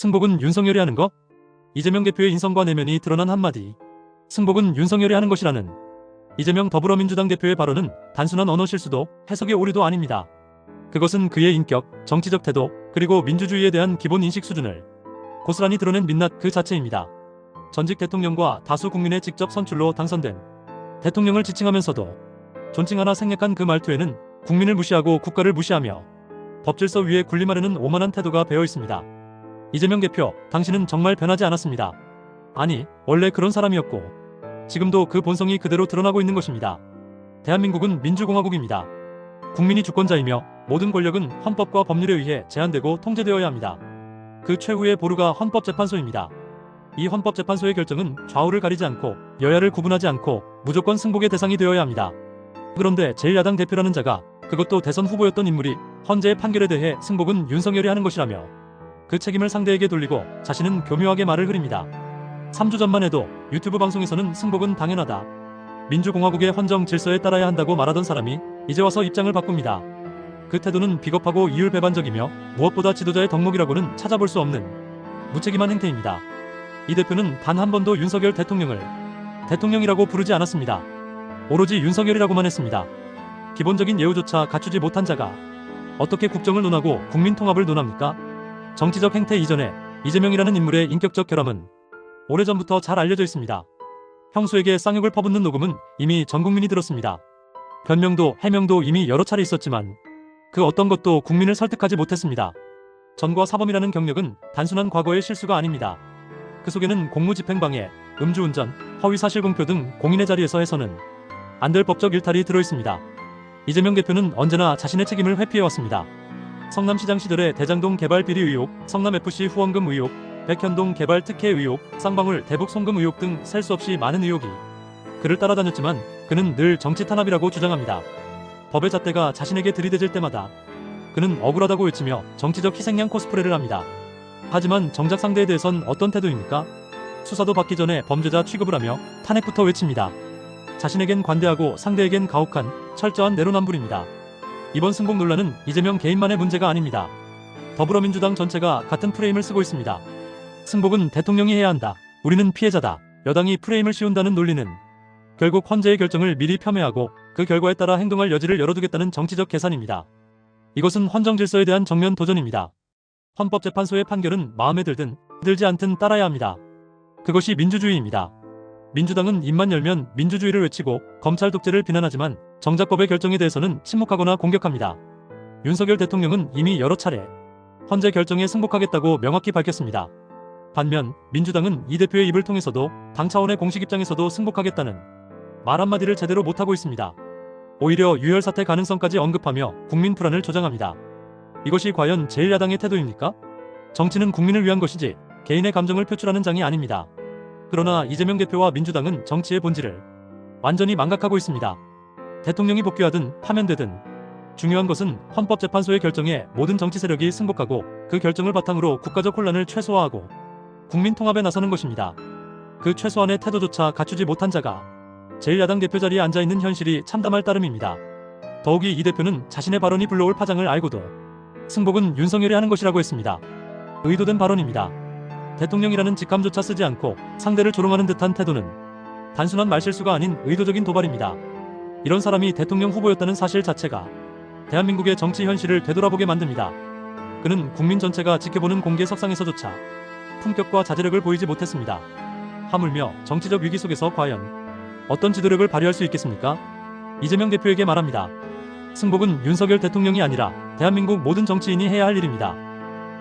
승복은 윤석열이 하는 것? 이재명 대표의 인성과 내면이 드러난 한마디. 승복은 윤석열이 하는 것이라는 이재명 더불어민주당 대표의 발언은 단순한 언어 실수도 해석의 오류도 아닙니다. 그것은 그의 인격, 정치적 태도, 그리고 민주주의에 대한 기본 인식 수준을 고스란히 드러낸 민낯 그 자체입니다. 전직 대통령과 다수 국민의 직접 선출로 당선된 대통령을 지칭하면서도 존칭 하나 생략한 그 말투에는 국민을 무시하고 국가를 무시하며 법질서 위에 군림하려는 오만한 태도가 배어 있습니다. 이재명 대표, 당신은 정말 변하지 않았습니다. 아니, 원래 그런 사람이었고 지금도 그 본성이 그대로 드러나고 있는 것입니다. 대한민국은 민주공화국입니다. 국민이 주권자이며 모든 권력은 헌법과 법률에 의해 제한되고 통제되어야 합니다. 그 최후의 보루가 헌법재판소입니다. 이 헌법재판소의 결정은 좌우를 가리지 않고 여야를 구분하지 않고 무조건 승복의 대상이 되어야 합니다. 그런데 제1야당 대표라는 자가, 그것도 대선 후보였던 인물이 헌재의 판결에 대해 승복은 윤석열이 하는 것이라며 그 책임을 상대에게 돌리고 자신은 교묘하게 말을 흐립니다. 3주 전만 해도 유튜브 방송에서는 승복은 당연하다, 민주공화국의 헌정 질서에 따라야 한다고 말하던 사람이 이제 와서 입장을 바꿉니다. 그 태도는 비겁하고 이율배반적이며 무엇보다 지도자의 덕목이라고는 찾아볼 수 없는 무책임한 행태입니다. 이 대표는 단 한 번도 윤석열 대통령을 대통령이라고 부르지 않았습니다. 오로지 윤석열이라고만 했습니다. 기본적인 예우조차 갖추지 못한 자가 어떻게 국정을 논하고 국민 통합을 논합니까? 정치적 행태 이전에 이재명이라는 인물의 인격적 결함은 오래전부터 잘 알려져 있습니다. 형수에게 쌍욕을 퍼붓는 녹음은 이미 전 국민이 들었습니다. 변명도 해명도 이미 여러 차례 있었지만 그 어떤 것도 국민을 설득하지 못했습니다. 전과 사범이라는 경력은 단순한 과거의 실수가 아닙니다. 그 속에는 공무집행방해, 음주운전, 허위사실공표 등 공인의 자리에서 해서는 안 될 법적 일탈이 들어있습니다. 이재명 대표는 언제나 자신의 책임을 회피해왔습니다. 성남시장 시절의 대장동 개발 비리 의혹, 성남FC 후원금 의혹, 백현동 개발 특혜 의혹, 쌍방울 대북 송금 의혹 등 셀 수 없이 많은 의혹이 그를 따라다녔지만 그는 늘 정치 탄압이라고 주장합니다. 법의 잣대가 자신에게 들이대질 때마다 그는 억울하다고 외치며 정치적 희생양 코스프레를 합니다. 하지만 정작 상대에 대해선 어떤 태도입니까? 수사도 받기 전에 범죄자 취급을 하며 탄핵부터 외칩니다. 자신에겐 관대하고 상대에겐 가혹한 철저한 내로남불입니다. 이번 승복 논란은 이재명 개인만의 문제가 아닙니다. 더불어민주당 전체가 같은 프레임을 쓰고 있습니다. 승복은 대통령이 해야 한다, 우리는 피해자다, 여당이 프레임을 씌운다는 논리는 결국 헌재의 결정을 미리 폄훼하고 그 결과에 따라 행동할 여지를 열어두겠다는 정치적 계산입니다. 이것은 헌정 질서에 대한 정면 도전입니다. 헌법재판소의 판결은 마음에 들든 들지 않든 따라야 합니다. 그것이 민주주의입니다. 민주당은 입만 열면 민주주의를 외치고 검찰 독재를 비난하지만 정작 법의 결정에 대해서는 침묵하거나 공격합니다. 윤석열 대통령은 이미 여러 차례 헌재 결정에 승복하겠다고 명확히 밝혔습니다. 반면 민주당은 이 대표의 입을 통해서도 당 차원의 공식 입장에서도 승복하겠다는 말 한마디를 제대로 못하고 있습니다. 오히려 유혈 사태 가능성까지 언급하며 국민 불안을 조장합니다. 이것이 과연 제1야당의 태도입니까? 정치는 국민을 위한 것이지 개인의 감정을 표출하는 장이 아닙니다. 그러나 이재명 대표와 민주당은 정치의 본질을 완전히 망각하고 있습니다. 대통령이 복귀하든 파면되든 중요한 것은 헌법재판소의 결정에 모든 정치 세력이 승복하고 그 결정을 바탕으로 국가적 혼란을 최소화하고 국민 통합에 나서는 것입니다. 그 최소한의 태도조차 갖추지 못한 자가 제1야당 대표 자리에 앉아있는 현실이 참담할 따름입니다. 더욱이 이 대표는 자신의 발언이 불러올 파장을 알고도 승복은 윤석열이 하는 것이라고 했습니다. 의도된 발언입니다. 대통령이라는 직함조차 쓰지 않고 상대를 조롱하는 듯한 태도는 단순한 말실수가 아닌 의도적인 도발입니다. 이런 사람이 대통령 후보였다는 사실 자체가 대한민국의 정치 현실을 되돌아보게 만듭니다. 그는 국민 전체가 지켜보는 공개석상에서조차 품격과 자제력을 보이지 못했습니다. 하물며 정치적 위기 속에서 과연 어떤 지도력을 발휘할 수 있겠습니까? 이재명 대표에게 말합니다. 승복은 윤석열 대통령이 아니라 대한민국 모든 정치인이 해야 할 일입니다.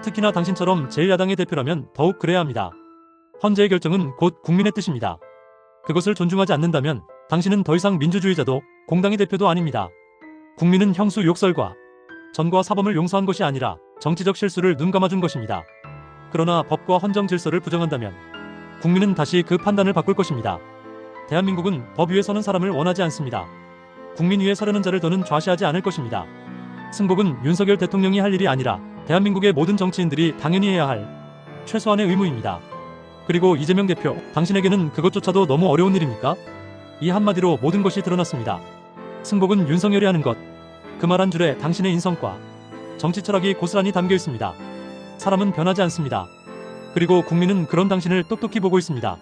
특히나 당신처럼 제1야당의 대표라면 더욱 그래야 합니다. 헌재의 결정은 곧 국민의 뜻입니다. 그것을 존중하지 않는다면 당신은 더 이상 민주주의자도 공당의 대표도 아닙니다. 국민은 형수 욕설과 전과 사범을 용서한 것이 아니라 정치적 실수를 눈 감아준 것입니다. 그러나 법과 헌정 질서를 부정한다면 국민은 다시 그 판단을 바꿀 것입니다. 대한민국은 법 위에 서는 사람을 원하지 않습니다. 국민 위에 서려는 자를 더는 좌시하지 않을 것입니다. 승복은 윤석열 대통령이 할 일이 아니라 대한민국의 모든 정치인들이 당연히 해야 할 최소한의 의무입니다. 그리고 이재명 대표, 당신에게는 그것조차도 너무 어려운 일입니까? 이 한마디로 모든 것이 드러났습니다. 승복은 윤석열이 하는 것, 그 말 한 줄에 당신의 인성과 정치 철학이 고스란히 담겨 있습니다. 사람은 변하지 않습니다. 그리고 국민은 그런 당신을 똑똑히 보고 있습니다.